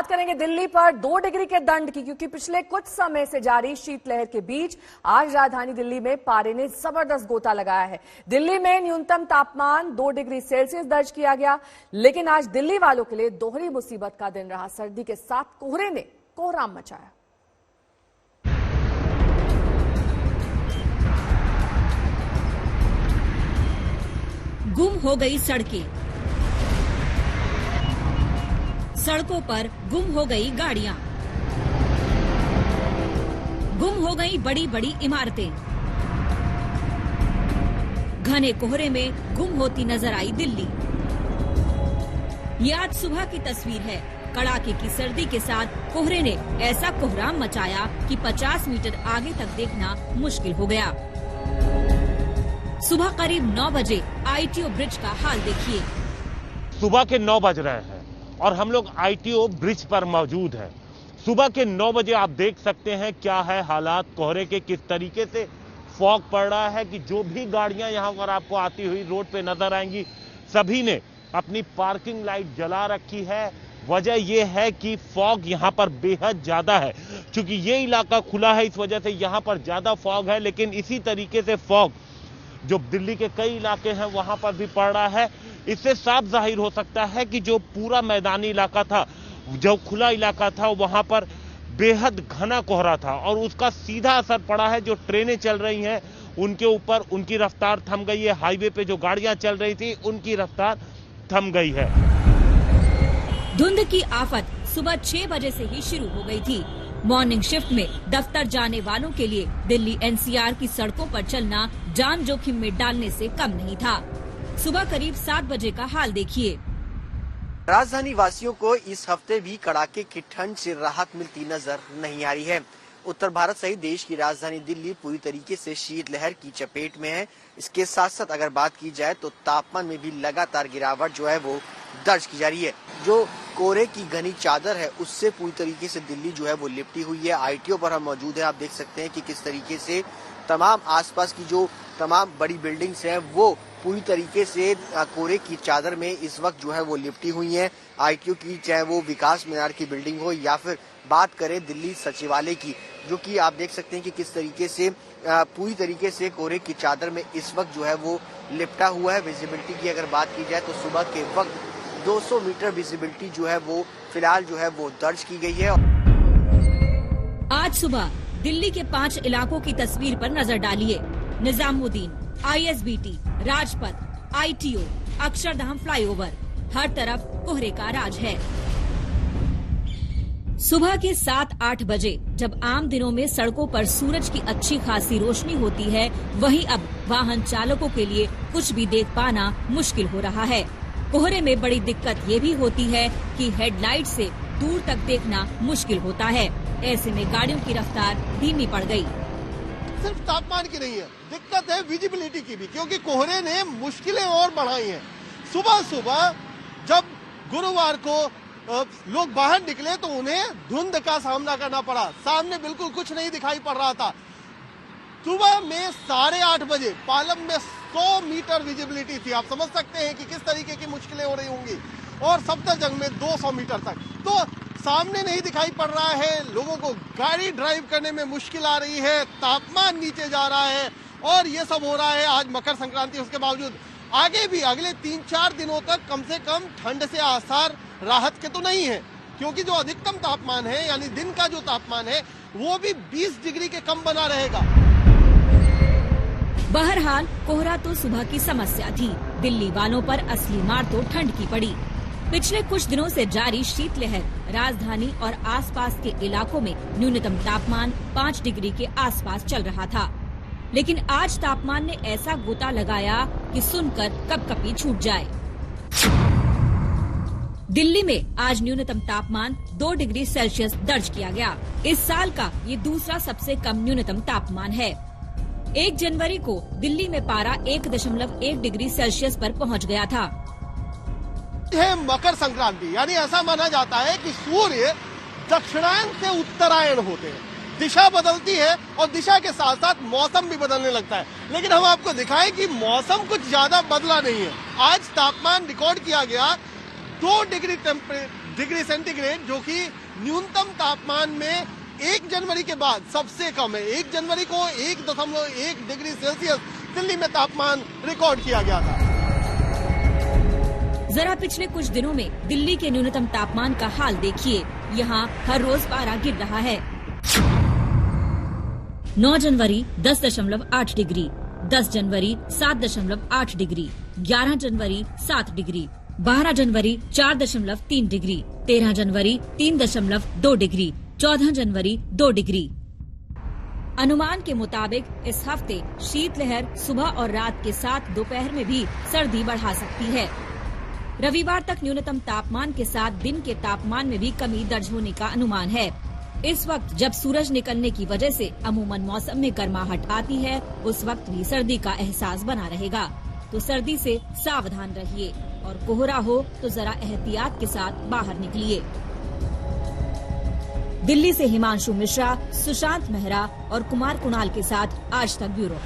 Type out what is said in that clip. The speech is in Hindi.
बात करेंगे दिल्ली पर 2 डिग्री के दंड की, क्योंकि पिछले कुछ समय से जारी शीतलहर के बीच आज राजधानी दिल्ली में पारे ने जबरदस्त गोता लगाया है। दिल्ली में न्यूनतम तापमान 2 डिग्री सेल्सियस दर्ज किया गया, लेकिन आज दिल्ली वालों के लिए दोहरी मुसीबत का दिन रहा। सर्दी के साथ कोहरे ने कोहराम मचाया। गुम हो गई सड़कें, सड़कों पर गुम हो गई गाड़ियां, गुम हो गई बड़ी बड़ी इमारतें। घने कोहरे में गुम होती नजर आई दिल्ली। ये आज सुबह की तस्वीर है। कड़ाके की सर्दी के साथ कोहरे ने ऐसा कोहराम मचाया कि 50 मीटर आगे तक देखना मुश्किल हो गया। सुबह करीब 9 बजे आईटीओ ब्रिज का हाल देखिए। सुबह के 9 बज रहे हैं और हम लोग आईटीओ ब्रिज पर मौजूद हैं। सुबह के 9 बजे आप देख सकते हैं क्या है हालात कोहरे के, किस तरीके से फॉग पड़ रहा है कि जो भी गाड़ियां यहां पर आपको आती हुई रोड पे नजर आएंगी, सभी ने अपनी पार्किंग लाइट जला रखी है। वजह यह है कि फॉग यहां पर बेहद ज्यादा है। क्योंकि ये इलाका खुला है, इस वजह से यहां पर ज्यादा फॉग है, लेकिन इसी तरीके से फॉग जो दिल्ली के कई इलाके हैं वहां पर भी पड़ रहा है। इससे साफ जाहिर हो सकता है कि जो पूरा मैदानी इलाका था, जो खुला इलाका था, वहां पर बेहद घना कोहरा था और उसका सीधा असर पड़ा है। जो ट्रेनें चल रही हैं उनके ऊपर, उनकी रफ्तार थम गई है। हाईवे पे जो गाड़ियां चल रही थी उनकी रफ्तार थम गई है। धुंध की आफत सुबह 6 बजे से ही शुरू हो गई थी। मॉर्निंग शिफ्ट में दफ्तर जाने वालों के लिए दिल्ली एनसीआर की सड़कों पर चलना जान जोखिम में डालने से कम नहीं था। सुबह करीब 7 बजे का हाल देखिए। राजधानी वासियों को इस हफ्ते भी कड़ाके की ठंड से राहत मिलती नजर नहीं आ रही है। उत्तर भारत सहित देश की राजधानी दिल्ली पूरी तरीके से शीतलहर की चपेट में है। इसके साथ साथ अगर बात की जाए तो तापमान में भी लगातार गिरावट जो है वो दर्ज की जा रही है। जो कोहरे की घनी चादर है उससे पूरी तरीके से दिल्ली जो है वो लिपटी हुई है। आईटीओ पर हम मौजूद हैं। आप देख सकते हैं कि किस तरीके से तमाम आसपास की जो तमाम बड़ी बिल्डिंग्स हैं वो पूरी तरीके से कोहरे की चादर में इस वक्त जो है वो लिपटी हुई हैं। आईटीओ की, चाहे वो विकास मीनार की बिल्डिंग हो या फिर बात करें दिल्ली सचिवालय की, जो कि आप देख सकते हैं कि किस तरीके से पूरी तरीके से कोहरे की चादर में इस वक्त जो है वो लिपटा हुआ है। विजिबिलिटी की अगर बात की जाए तो सुबह के वक्त 200 मीटर विजिबिलिटी जो है वो फिलहाल जो है वो दर्ज की गई है। आज सुबह दिल्ली के 5 इलाकों की तस्वीर पर नजर डालिए। Nizamuddin, ISBT, Rajpath, ITO, Akshardham flyover, हर तरफ कोहरे का राज है। सुबह के 7-8 बजे जब आम दिनों में सड़कों पर सूरज की अच्छी खासी रोशनी होती है, वहीं अब वाहन चालकों के लिए कुछ भी देख पाना मुश्किल हो रहा है। कोहरे में बड़ी दिक्कत ये भी होती है कि हेडलाइट से दूर तक देखना मुश्किल होता है। ऐसे में गाड़ियों की रफ्तार धीमी पड़ गई। सिर्फ तापमान की नहीं है, दिक्कत है विजिबिलिटी की भी, क्योंकि कोहरे ने मुश्किलें और बढ़ाई हैं। सुबह सुबह जब गुरुवार को लोग बाहर निकले तो उन्हें धुंध का सामना करना पड़ा। सामने बिल्कुल कुछ नहीं दिखाई पड़ रहा था। सुबह में 8:30 बजे पालम में 100 मीटर विजिबिलिटी थी। आप समझ सकते हैं कि किस तरीके की मुश्किलें हो रही होंगी। और सफदरजंग में 200 मीटर तक तो सामने नहीं दिखाई पड़ रहा है। लोगों को गाड़ी ड्राइव करने में मुश्किल आ रही है। तापमान नीचे जा रहा है और ये सब हो रहा है आज मकर संक्रांति। उसके बावजूद आगे भी अगले 3-4 दिनों तक कम से कम ठंड से आसार राहत के तो नहीं है, क्योंकि जो अधिकतम तापमान है यानी दिन का जो तापमान है वो भी 20 डिग्री के कम बना रहेगा। बहरहाल कोहरा तो सुबह की समस्या थी। दिल्ली वालों पर असली मार तो ठंड की पड़ी। पिछले कुछ दिनों से जारी शीतलहर राजधानी और आसपास के इलाकों में न्यूनतम तापमान 5 डिग्री के आसपास चल रहा था, लेकिन आज तापमान ने ऐसा गोता लगाया कि सुनकर कपकपी छूट जाए। दिल्ली में आज न्यूनतम तापमान 2 डिग्री सेल्सियस दर्ज किया गया। इस साल का ये दूसरा सबसे कम न्यूनतम तापमान है। 1 जनवरी को दिल्ली में पारा 1.1 डिग्री सेल्सियस पर पहुंच गया था। है मकर संक्रांति, यानी ऐसा माना जाता है कि सूर्य दक्षिणायन से उत्तरायण होते हैं। दिशा बदलती है और दिशा के साथ साथ मौसम भी बदलने लगता है। लेकिन हम आपको दिखाएं कि मौसम कुछ ज्यादा बदला नहीं है। आज तापमान रिकॉर्ड किया गया 2 डिग्री सेंटीग्रेड, जो कि न्यूनतम तापमान में 1 जनवरी के बाद सबसे कम है। 1 जनवरी को 1.1 डिग्री सेल्सियस दिल्ली में तापमान रिकॉर्ड किया गया था। जरा पिछले कुछ दिनों में दिल्ली के न्यूनतम तापमान का हाल देखिए। यहाँ हर रोज पारा गिर रहा है। 9 जनवरी 10.8 डिग्री, 10 जनवरी 7.8 डिग्री, 11 जनवरी 7 डिग्री, 12 जनवरी 4.3 डिग्री, 13 जनवरी 3.2 डिग्री, 14 जनवरी 2 डिग्री। अनुमान के मुताबिक इस हफ्ते शीतलहर सुबह और रात के साथ दोपहर में भी सर्दी बढ़ा सकती है। रविवार तक न्यूनतम तापमान के साथ दिन के तापमान में भी कमी दर्ज होने का अनुमान है। इस वक्त जब सूरज निकलने की वजह से अमूमन मौसम में गर्माहट आती है, उस वक्त भी सर्दी का एहसास बना रहेगा। तो सर्दी से सावधान रहिए और कोहरा हो तो जरा एहतियात के साथ बाहर निकलिए। दिल्ली से हिमांशु मिश्रा, सुशांत मेहरा और कुमार कुणाल के साथ आज तक ब्यूरो।